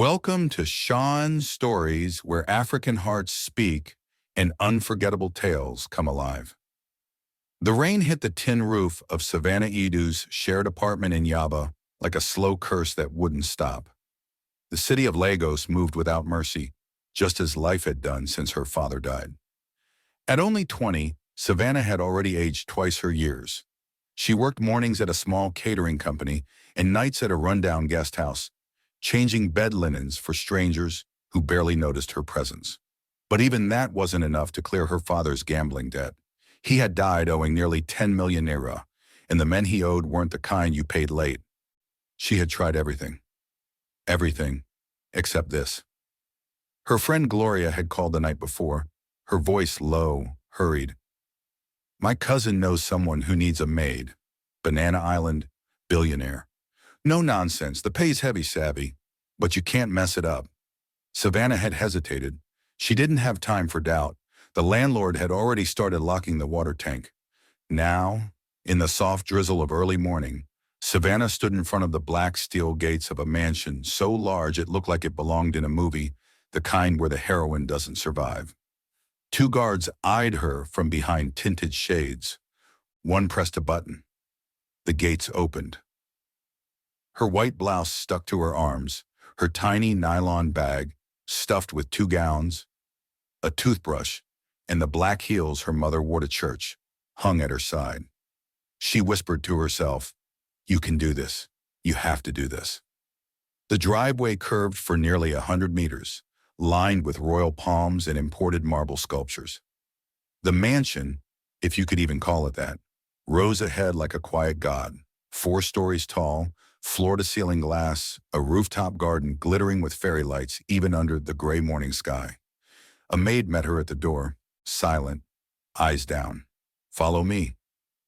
Welcome to Sean's Stories, where African hearts speak and unforgettable tales come alive. The rain hit the tin roof of Savannah Idu's shared apartment in Yaba like a slow curse that wouldn't stop. The city of Lagos moved without mercy, just as life had done since her father died. At only 20, Savannah had already aged twice her years. She worked mornings at a small catering company and nights at a rundown guest house, changing bed linens for strangers who barely noticed her presence. But even that wasn't enough to clear her father's gambling debt. He had died owing nearly 10 million naira, and the men he owed weren't the kind you paid late. She had tried everything. Everything, except this. Her friend Gloria had called the night before, her voice low, hurried. "My cousin knows someone who needs a maid. Banana Island, Billionaire. No nonsense, the pay's heavy, savvy, but you can't mess it up." Savannah had hesitated. She didn't have time for doubt. The landlord had already started locking the water tank. Now, in the soft drizzle of early morning, Savannah stood in front of the black steel gates of a mansion so large it looked like it belonged in a movie, the kind where the heroine doesn't survive. Two guards eyed her from behind tinted shades. One pressed a button. The gates opened. Her white blouse stuck to her arms, her tiny nylon bag stuffed with two gowns, a toothbrush, and the black heels her mother wore to church hung at her side. She whispered to herself, "You can do this. You have to do this." The driveway curved for nearly 100 meters, lined with royal palms and imported marble sculptures. The mansion, if you could even call it that, rose ahead like a quiet god, 4 stories tall, floor-to-ceiling glass, a rooftop garden glittering with fairy lights even under the gray morning sky. A maid met her at the door, silent, eyes down. "Follow me."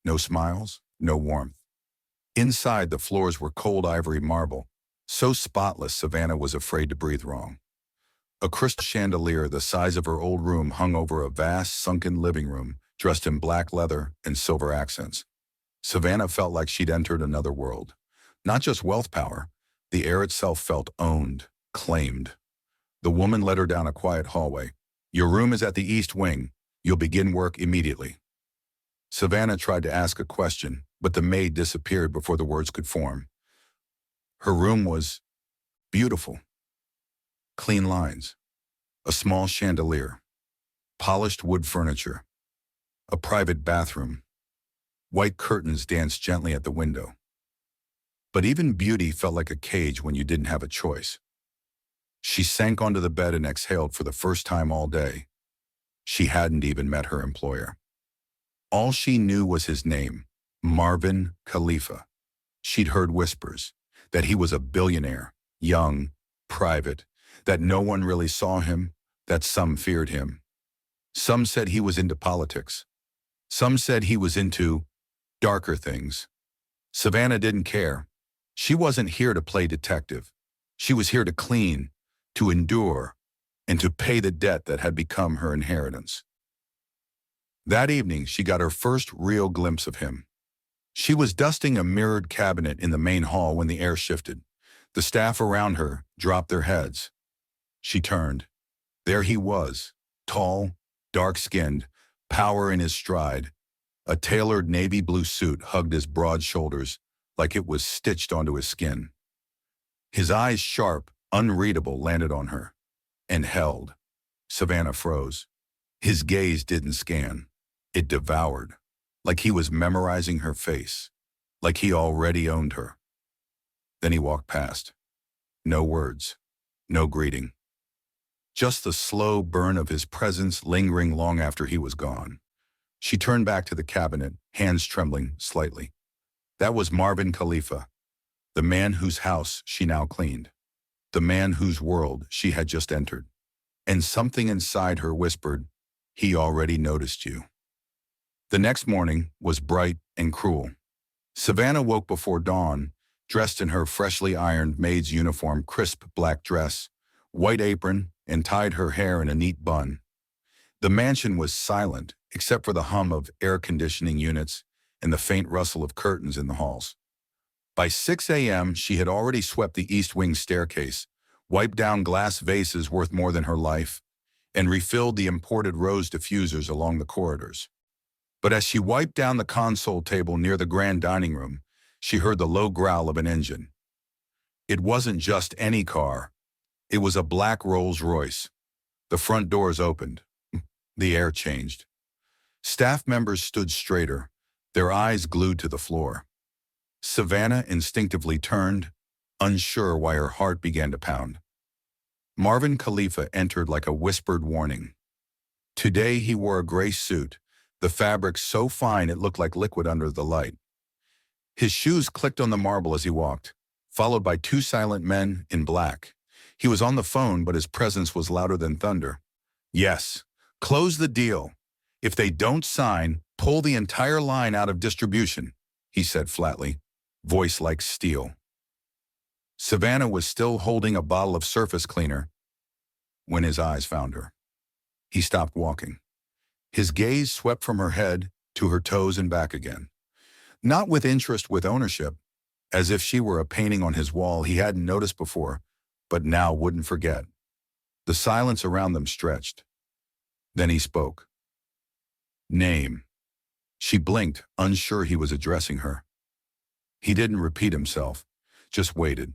No smiles, no warmth. Inside, the floors were cold ivory marble, so spotless Savannah was afraid to breathe wrong. A crystal chandelier the size of her old room hung over a vast, sunken living room, dressed in black leather and silver accents. Savannah felt like she'd entered another world. Not just wealth power, the air itself felt owned, claimed. The woman led her down a quiet hallway. "Your room is at the east wing. You'll begin work immediately." Savannah tried to ask a question, but the maid disappeared before the words could form. Her room was beautiful. Clean lines, a small chandelier, polished wood furniture, a private bathroom. White curtains danced gently at the window. But even beauty felt like a cage when you didn't have a choice. She sank onto the bed and exhaled for the first time all day. She hadn't even met her employer. All she knew was his name, Marvin Khalifa. She'd heard whispers that he was a billionaire, young, private, that no one really saw him, that some feared him. Some said he was into politics. Some said he was into darker things. Savannah didn't care. She wasn't here to play detective. She was here to clean, to endure, and to pay the debt that had become her inheritance. That evening, she got her first real glimpse of him. She was dusting a mirrored cabinet in the main hall when the air shifted. The staff around her dropped their heads. She turned. There he was, tall, dark-skinned, power in his stride. A tailored navy blue suit hugged his broad shoulders like it was stitched onto his skin. His eyes, sharp, unreadable, landed on her and held. Savannah froze. His gaze didn't scan. It devoured, like he was memorizing her face, like he already owned her. Then he walked past. No words, no greeting. Just the slow burn of his presence lingering long after he was gone. She turned back to the cabinet, hands trembling slightly. That was Marvin Khalifa, the man whose house she now cleaned, the man whose world she had just entered. And something inside her whispered, "He already noticed you." The next morning was bright and cruel. Savannah woke before dawn, dressed in her freshly ironed maid's uniform, crisp black dress, white apron, and tied her hair in a neat bun. The mansion was silent, except for the hum of air conditioning units and the faint rustle of curtains in the halls. By 6 a.m., she had already swept the east wing staircase, wiped down glass vases worth more than her life, and refilled the imported rose diffusers along the corridors. But as she wiped down the console table near the grand dining room, she heard the low growl of an engine. It wasn't just any car. It was a black Rolls-Royce. The front doors opened. The air changed. Staff members stood straighter, their eyes glued to the floor. Savannah instinctively turned, unsure why her heart began to pound. Marvin Khalifa entered like a whispered warning. Today he wore a gray suit, the fabric so fine it looked like liquid under the light. His shoes clicked on the marble as he walked, followed by two silent men in black. He was on the phone, but his presence was louder than thunder. Yes, close the deal. If they don't sign, pull the entire line out of distribution, he said flatly, voice like steel. Savannah was still holding a bottle of surface cleaner when his eyes found her. He stopped walking. His gaze swept from her head to her toes and back again. Not with interest, with ownership, as if she were a painting on his wall he hadn't noticed before, but now wouldn't forget. The silence around them stretched. Then he spoke. Name. She blinked, unsure he was addressing her. He didn't repeat himself, just waited.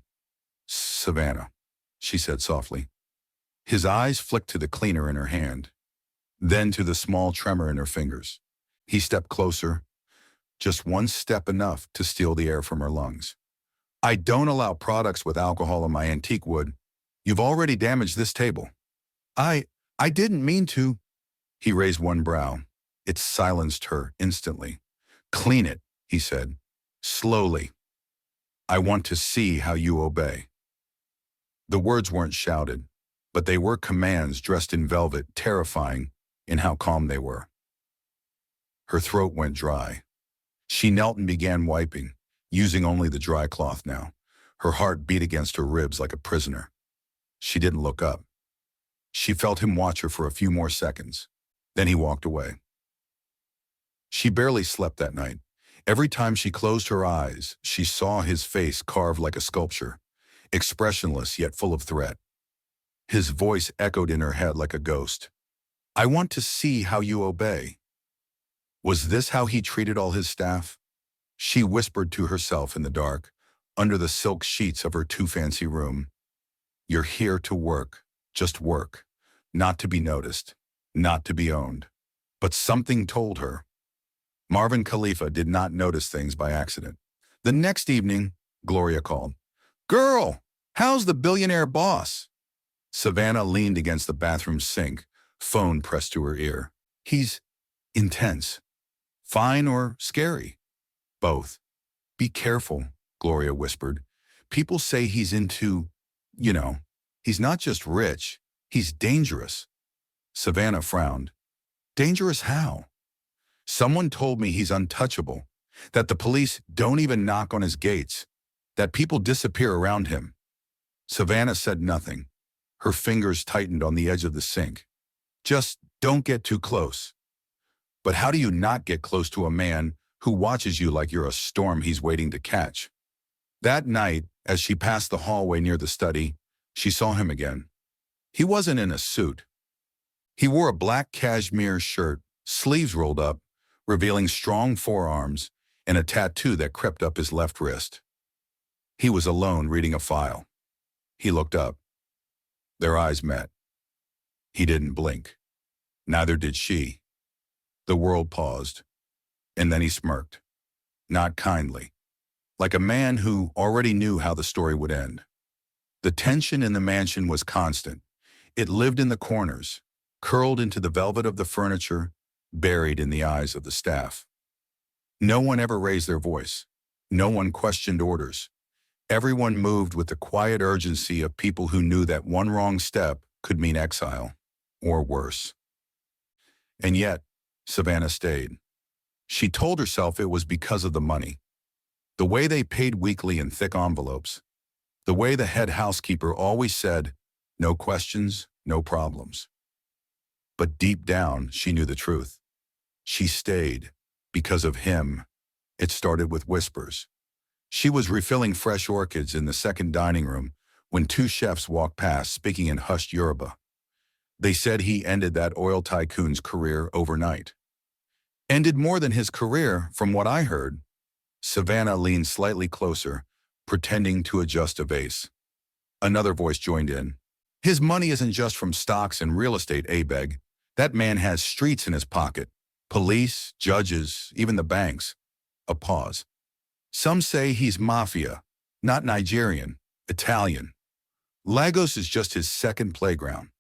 Savannah, she said softly. His eyes flicked to the cleaner in her hand, then to the small tremor in her fingers. He stepped closer, just one step enough to steal the air from her lungs. I don't allow products with alcohol in my antique wood. You've already damaged this table. I didn't mean to. He raised one brow. It silenced her instantly. Clean it, he said, slowly. I want to see how you obey. The words weren't shouted, but they were commands dressed in velvet, terrifying in how calm they were. Her throat went dry. She knelt and began wiping, using only the dry cloth now. Her heart beat against her ribs like a prisoner. She didn't look up. She felt him watch her for a few more seconds. Then he walked away. She barely slept that night. Every time she closed her eyes, she saw his face carved like a sculpture, expressionless yet full of threat. His voice echoed in her head like a ghost. I want to see how you obey. Was this how he treated all his staff? She whispered to herself in the dark, under the silk sheets of her too-fancy room. You're here to work, just work, not to be noticed, not to be owned. But something told her. Marvin Khalifa did not notice things by accident. The next evening, Gloria called. Girl, how's the billionaire boss? Savannah leaned against the bathroom sink, phone pressed to her ear. He's intense. Fine or scary? Both. Be careful, Gloria whispered. People say he's into, he's not just rich, he's dangerous. Savannah frowned. Dangerous how? Someone told me he's untouchable, that the police don't even knock on his gates, that people disappear around him. Savannah said nothing. Her fingers tightened on the edge of the sink. Just don't get too close. But how do you not get close to a man who watches you like you're a storm he's waiting to catch? That night, as she passed the hallway near the study, she saw him again. He wasn't in a suit. He wore a black cashmere shirt, sleeves rolled up, revealing strong forearms and a tattoo that crept up his left wrist. He was alone reading a file. He looked up. Their eyes met. He didn't blink. Neither did she. The world paused, and then he smirked. Not kindly, like a man who already knew how the story would end. The tension in the mansion was constant. It lived in the corners, curled into the velvet of the furniture, buried in the eyes of the staff. No one ever raised their voice. No one questioned orders. Everyone moved with the quiet urgency of people who knew that one wrong step could mean exile, or worse. And yet, Savannah stayed. She told herself it was because of the money. The way they paid weekly in thick envelopes. The way the head housekeeper always said, no questions, no problems. But deep down, she knew the truth. She stayed because of him. It started with whispers. She was refilling fresh orchids in the second dining room when two chefs walked past speaking in hushed Yoruba. They said he ended that oil tycoon's career overnight. Ended more than his career, from what I heard. Savannah leaned slightly closer, pretending to adjust a vase. Another voice joined in. His money isn't just from stocks and real estate, Abeg. That man has streets in his pocket. Police, judges, even the banks. A pause. Some say he's Mafia, not Nigerian, Italian. Lagos is just his second playground.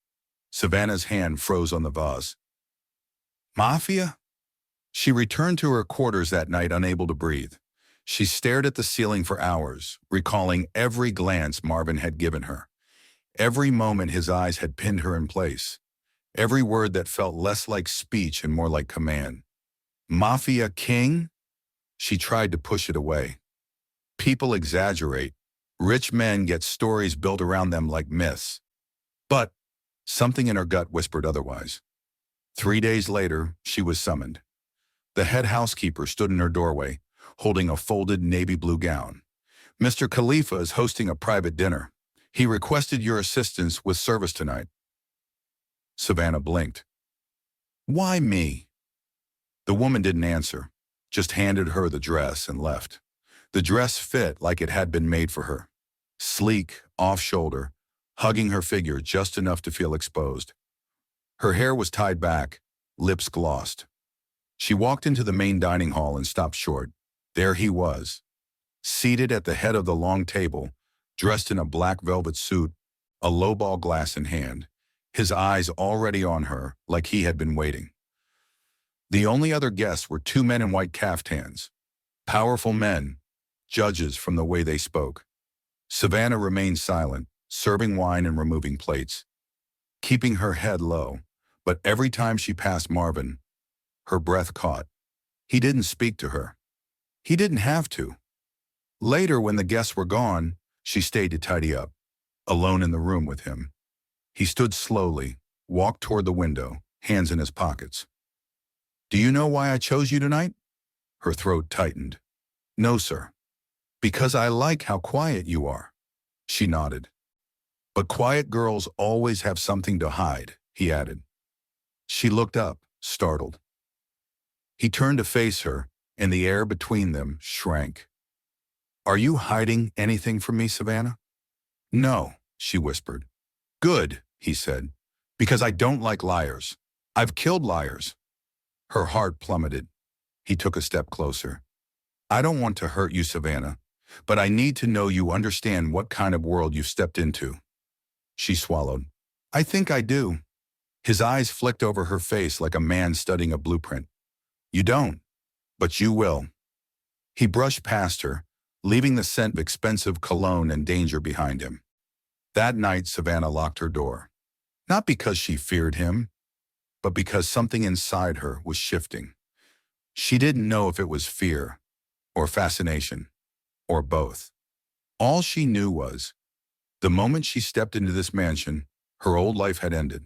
Savannah's hand froze on the vase. Mafia? She returned to her quarters that night unable to breathe. She stared at the ceiling for hours, recalling every glance Marvin had given her. Every moment his eyes had pinned her in place. Every word that felt less like speech and more like command. Mafia king? She tried to push it away. People exaggerate. Rich men get stories built around them like myths. But something in her gut whispered otherwise. 3 days later, she was summoned. The head housekeeper stood in her doorway, holding a folded navy blue gown. Mr. Khalifa is hosting a private dinner. He requested your assistance with service tonight. Savannah blinked. Why me? The woman didn't answer, just handed her the dress and left. The dress fit like it had been made for her. Sleek, off-shoulder, hugging her figure just enough to feel exposed. Her hair was tied back, lips glossed. She walked into the main dining hall and stopped short. There he was, seated at the head of the long table, dressed in a black velvet suit, a lowball glass in hand, his eyes already on her like he had been waiting. The only other guests were two men in white caftans, powerful men, judges from the way they spoke. Savannah remained silent, serving wine and removing plates, keeping her head low, but every time she passed Marvin, her breath caught. He didn't speak to her. He didn't have to. Later, when the guests were gone, she stayed to tidy up, alone in the room with him. He stood slowly, walked toward the window, hands in his pockets. Do you know why I chose you tonight? Her throat tightened. No, sir. Because I like how quiet you are. She nodded. But quiet girls always have something to hide, he added. She looked up, startled. He turned to face her, and the air between them shrank. Are you hiding anything from me, Savannah? No, she whispered. Good, he said, because I don't like liars. I've killed liars. Her heart plummeted. He took a step closer. I don't want to hurt you, Savannah, but I need to know you understand what kind of world you've stepped into. She swallowed. I think I do. His eyes flicked over her face like a man studying a blueprint. You don't, but you will. He brushed past her, leaving the scent of expensive cologne and danger behind him. That night, Savannah locked her door. Not because she feared him, but because something inside her was shifting. She didn't know if it was fear, or fascination, or both. All she knew was, the moment she stepped into this mansion, her old life had ended.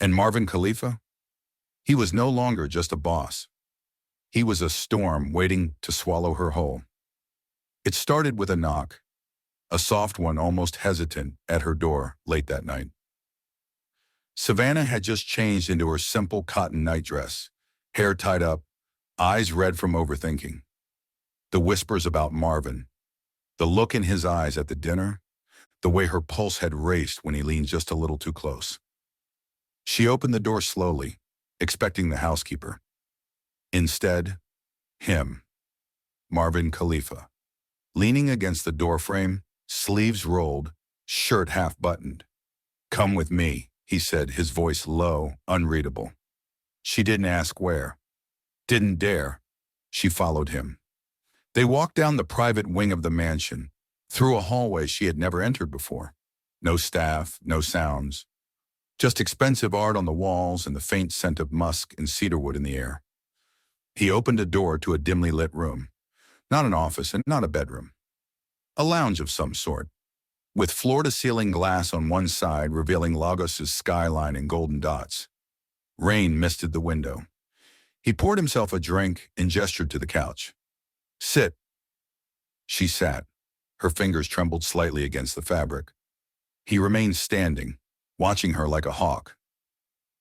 And Marvin Khalifa? He was no longer just a boss. He was a storm waiting to swallow her whole. It started with a knock, a soft one almost hesitant, at her door late that night. Savannah had just changed into her simple cotton nightdress, hair tied up, eyes red from overthinking. The whispers about Marvin, the look in his eyes at the dinner, the way her pulse had raced when he leaned just a little too close. She opened the door slowly, expecting the housekeeper. Instead, him, Marvin Khalifa, leaning against the doorframe, sleeves rolled, shirt half-buttoned. Come with me, he said, his voice low, unreadable. She didn't ask where. Didn't dare. She followed him. They walked down the private wing of the mansion, through a hallway she had never entered before. No staff, no sounds. Just expensive art on the walls and the faint scent of musk and cedarwood in the air. He opened a door to a dimly lit room. Not an office and not a bedroom. A lounge of some sort, with floor-to-ceiling glass on one side revealing Lagos's skyline in golden dots. Rain misted the window. He poured himself a drink and gestured to the couch. Sit. She sat. Her fingers trembled slightly against the fabric. He remained standing, watching her like a hawk.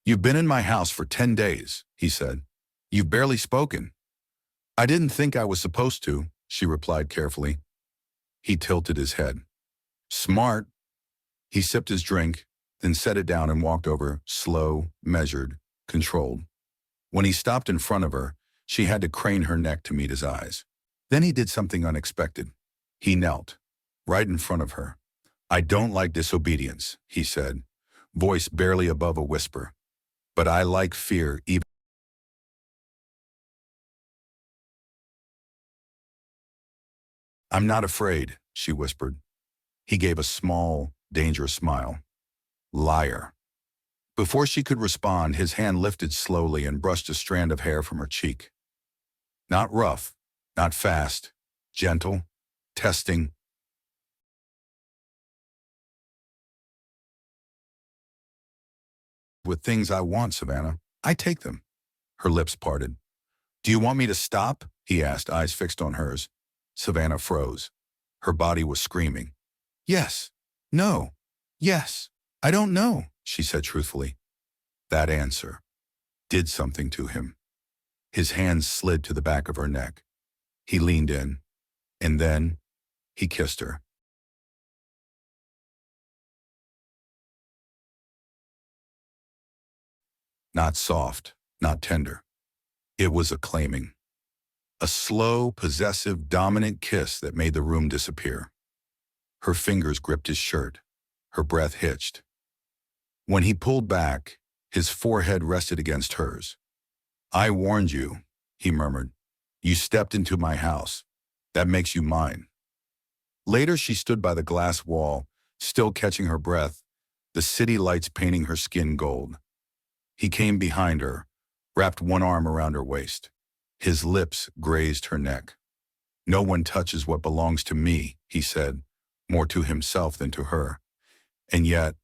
"You've been in my house for 10 days, he said. "You've barely spoken." "I didn't think I was supposed to," she replied carefully. He tilted his head. "Smart." He sipped his drink, then set it down and walked over, slow, measured, controlled. When he stopped in front of her, she had to crane her neck to meet his eyes. Then he did something unexpected. He knelt, right in front of her. "I don't like disobedience," he said, voice barely above a whisper. "But I like fear even." "I'm not afraid," she whispered. He gave a small, dangerous smile. "Liar." Before she could respond, his hand lifted slowly and brushed a strand of hair from her cheek. Not rough, not fast, gentle, testing. "With things I want, Savannah, I take them." Her lips parted. "Do you want me to stop?" he asked, eyes fixed on hers. Savannah froze. Her body was screaming. "Yes. No. Yes. I don't know," she said truthfully. That answer did something to him. His hands slid to the back of her neck. He leaned in, and then he kissed her. Not soft, not tender. It was acclaiming. A slow, possessive, dominant kiss that made the room disappear. Her fingers gripped his shirt. Her breath hitched. When he pulled back, his forehead rested against hers. "I warned you," he murmured. "You stepped into my house. That makes you mine." Later, she stood by the glass wall, still catching her breath, the city lights painting her skin gold. He came behind her, wrapped one arm around her waist. His lips grazed her neck. "No one touches what belongs to me," he said, more to himself than to her. And yet,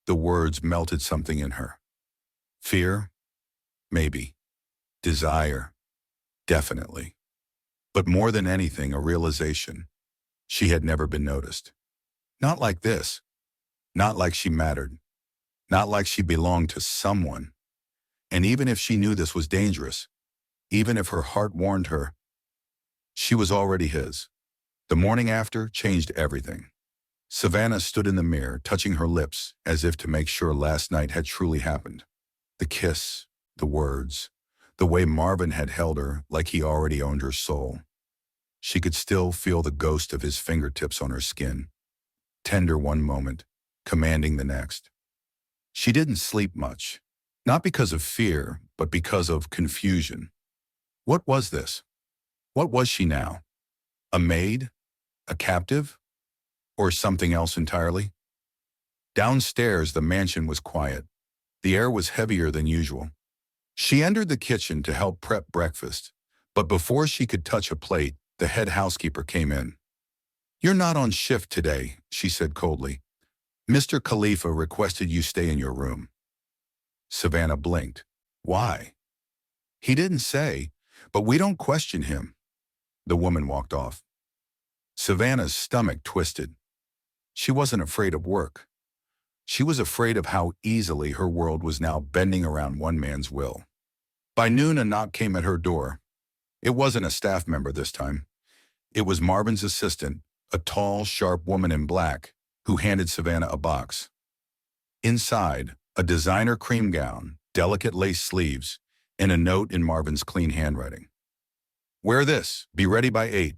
the words melted something in her. Fear? Maybe. Desire? Definitely. But more than anything, a realization. She had never been noticed. Not like this. Not like she mattered. Not like she belonged to someone. And even if she knew this was dangerous, even if her heart warned her, she was already his. The morning after changed everything. Savannah stood in the mirror, touching her lips as if to make sure last night had truly happened. The kiss, the words, the way Marvin had held her like he already owned her soul. She could still feel the ghost of his fingertips on her skin. Tender one moment, commanding the next. She didn't sleep much, not because of fear, but because of confusion. What was this? What was she now? A maid? A captive? Or something else entirely? Downstairs, the mansion was quiet. The air was heavier than usual. She entered the kitchen to help prep breakfast, but before she could touch a plate, the head housekeeper came in. "You're not on shift today," she said coldly. "Mr. Khalifa requested you stay in your room." Savannah blinked. "Why?" "He didn't say, but we don't question him." The woman walked off. Savannah's stomach twisted. She wasn't afraid of work. She was afraid of how easily her world was now bending around one man's will. By noon, a knock came at her door. It wasn't a staff member this time. It was Marvin's assistant, a tall, sharp woman in black, who handed Savannah a box. Inside, a designer cream gown, delicate lace sleeves, and a note in Marvin's clean handwriting. "Wear this. Be ready by 8.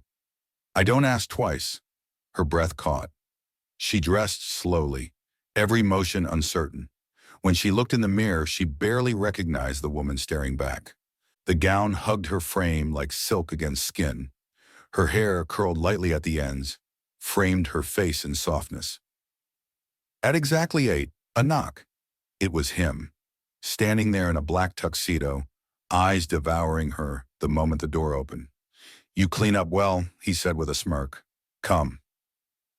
I don't ask twice." Her breath caught. She dressed slowly, every motion uncertain. When she looked in the mirror, she barely recognized the woman staring back. The gown hugged her frame like silk against skin. Her hair, curled lightly at the ends, framed her face in softness. At exactly 8, a knock. It was him, standing there in a black tuxedo, eyes devouring her the moment the door opened. "You clean up well," he said with a smirk. "Come."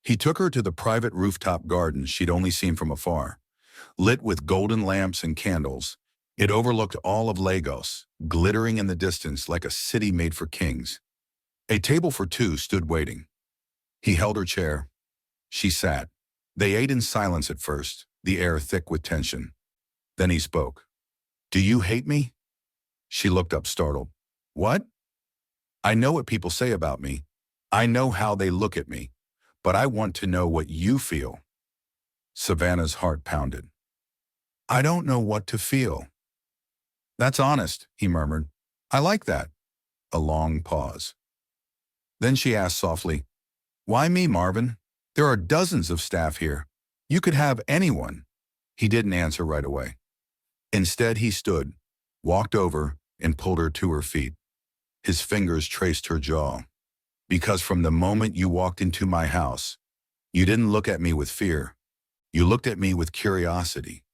He took her to the private rooftop garden she'd only seen from afar. Lit with golden lamps and candles, it overlooked all of Lagos, glittering in the distance like a city made for kings. A table for two stood waiting. He held her chair. She sat, They ate in silence at first, the air thick with tension. Then he spoke. "Do you hate me?" She looked up startled. "What?" "I know what people say about me. I know how they look at me. But I want to know what you feel." Savannah's heart pounded. "I don't know what to feel." "That's honest," he murmured. "I like that." A long pause. Then she asked softly, "Why me, Marvin? There are dozens of staff here. You could have anyone." He didn't answer right away. Instead, he stood, walked over, and pulled her to her feet. His fingers traced her jaw. "Because from the moment you walked into my house, you didn't look at me with fear. You looked at me with curiosity.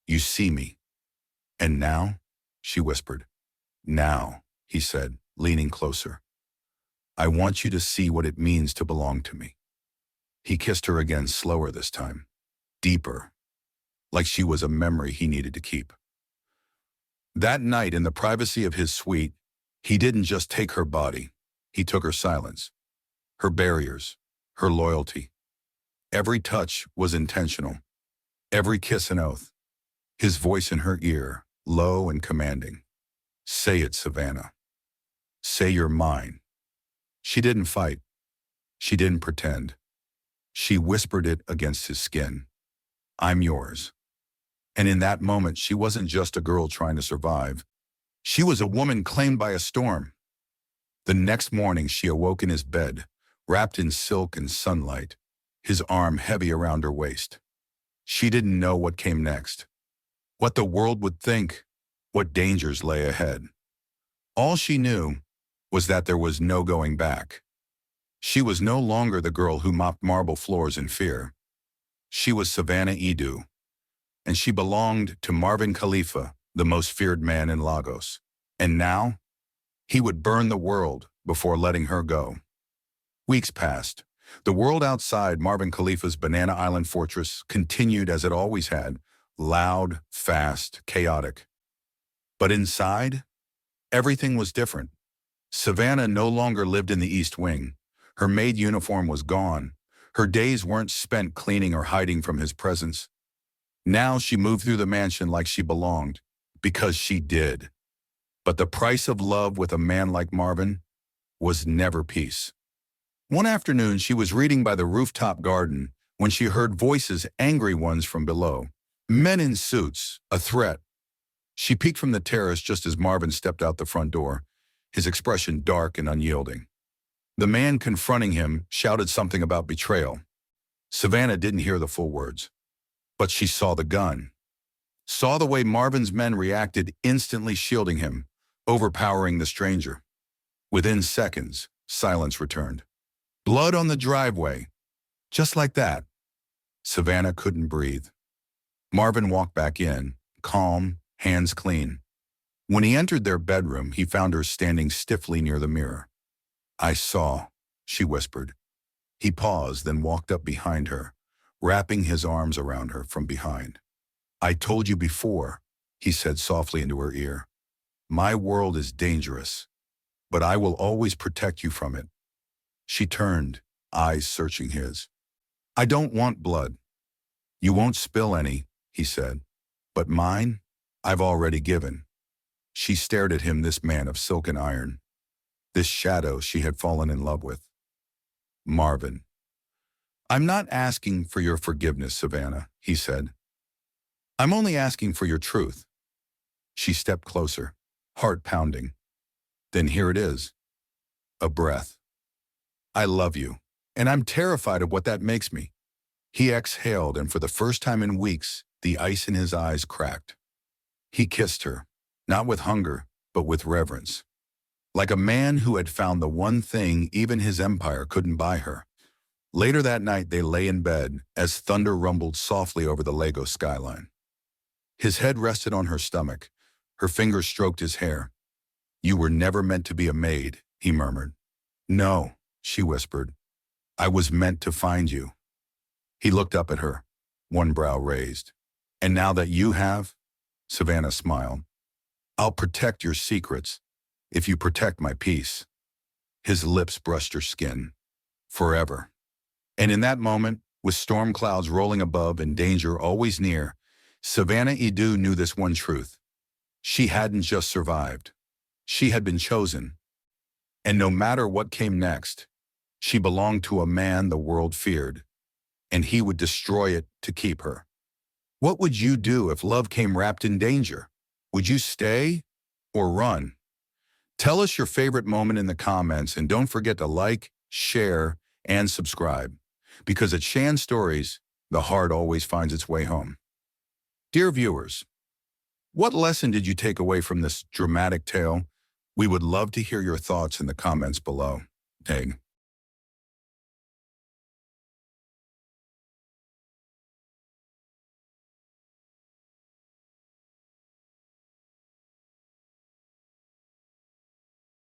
You see me." "And now?" she whispered. "Now," he said, leaning closer. "I want you to see what it means to belong to me." He kissed her again, slower this time, deeper, like she was a memory he needed to keep. That night, in the privacy of his suite, he didn't just take her body. He took her silence, her barriers, her loyalty. Every touch was intentional, every kiss an oath. His voice in her ear, low and commanding. "Say it, Savannah. Say you're mine." She didn't fight. She didn't pretend. She whispered it against his skin. "I'm yours." And in that moment, she wasn't just a girl trying to survive. She was a woman claimed by a storm. The next morning, she awoke in his bed, wrapped in silk and sunlight, his arm heavy around her waist. She didn't know what came next, what the world would think, what dangers lay ahead. All she knew was that there was no going back. She was no longer the girl who mopped marble floors in fear. She was Savannah Idu, and she belonged to Marvin Khalifa, the most feared man in Lagos. And now, he would burn the world before letting her go. Weeks passed. The world outside Marvin Khalifa's Banana Island fortress continued as it always had, loud, fast, chaotic. But inside, everything was different. Savannah no longer lived in the East Wing. Her maid uniform was gone. Her days weren't spent cleaning or hiding from his presence. Now she moved through the mansion like she belonged, because she did. But the price of love with a man like Marvin was never peace. One afternoon, she was reading by the rooftop garden when she heard voices, angry ones from below. Men in suits, a threat. She peeked from the terrace just as Marvin stepped out the front door, his expression dark and unyielding. The man confronting him shouted something about betrayal. Savannah didn't hear the full words, but she saw the gun. Saw the way Marvin's men reacted, instantly shielding him, overpowering the stranger. Within seconds, silence returned. Blood on the driveway. Just like that. Savannah couldn't breathe. Marvin walked back in, calm, hands clean. When he entered their bedroom, he found her standing stiffly near the mirror. "I saw," she whispered. He paused, then walked up behind her, wrapping his arms around her from behind. "I told you before," he said softly into her ear. "My world is dangerous, but I will always protect you from it." She turned, eyes searching his. "I don't want blood." "You won't spill any," he said. "But mine, I've already given." She stared at him, this man of silk and iron, this shadow she had fallen in love with. "Marvin, I'm not asking for your forgiveness, Savannah," he said. "I'm only asking for your truth." She stepped closer, heart pounding. "Then here it is." A breath. "I love you, and I'm terrified of what that makes me." He exhaled, and for the first time in weeks, the ice in his eyes cracked. He kissed her, not with hunger, but with reverence. Like a man who had found the one thing even his empire couldn't buy her. Later that night, they lay in bed as thunder rumbled softly over the Lagos skyline. His head rested on her stomach. Her fingers stroked his hair. "You were never meant to be a maid," he murmured. "No," she whispered. "I was meant to find you." He looked up at her, one brow raised. "And now that you have," Savannah smiled, "I'll protect your secrets if you protect my peace." His lips brushed her skin. Forever. And in that moment, With storm clouds rolling above and danger always near, Savannah Idu knew this one truth. She hadn't just survived. She had been chosen. And no matter what came next, she belonged to a man the world feared, and he would destroy it to keep her. What would you do if love came wrapped in danger? Would you stay or run? Tell us your favorite moment in the comments, and don't forget to like, share, and subscribe. Because at Shan Stories, the heart always finds its way home. Dear viewers, what lesson did you take away from this dramatic tale? We would love to hear your thoughts in the comments below. Tag.